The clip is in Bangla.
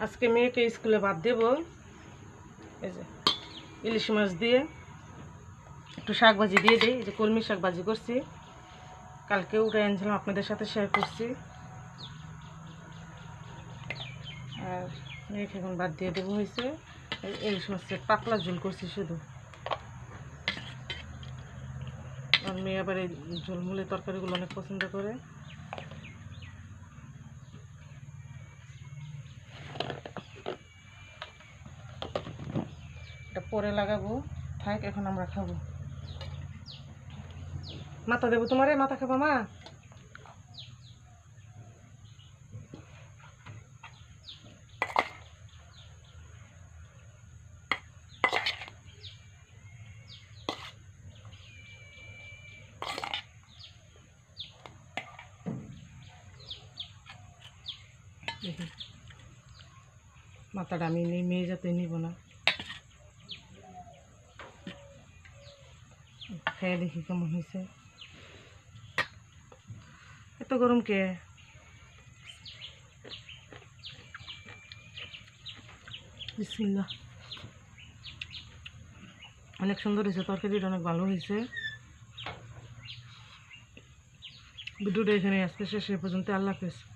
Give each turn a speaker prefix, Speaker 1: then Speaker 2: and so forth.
Speaker 1: আজকে মেয়েকে স্কুলে বাদ দেব। এই যে ইলিশ মাছ দিয়ে একটু শাক ভাজি দিয়ে দিই। এই যে কলমি শাক ভাজি করছি, কালকে উঠে এনেছিলাম, আপনাদের সাথে শেয়ার করছি। আর মেয়েকে এখন বাদ দিয়ে দেবো হয়েছে। ইলিশ মাছের পাতলা ঝোল করছি শুধু। আর মেয়ে আবার এই ঝোলমুলি তরকারিগুলো অনেক পছন্দ করে। এটা পরে লাগাবো, থাক, এখন আমরা খাবো। মাথা দেবো তোমারে, মাথা খাবো মা? মাথাটা আমি মেয়ে যাতে নিব না, খেয়ে দেখি কেমন হয়েছে। এত গরম কে? বিসমিল্লাহ। অনেক সুন্দর হয়েছে, তরকারিটা অনেক ভালো হয়েছে। ভিডিওটা এখানে আজকে শেষ পর্যন্ত। আল্লাহ হাফেজ।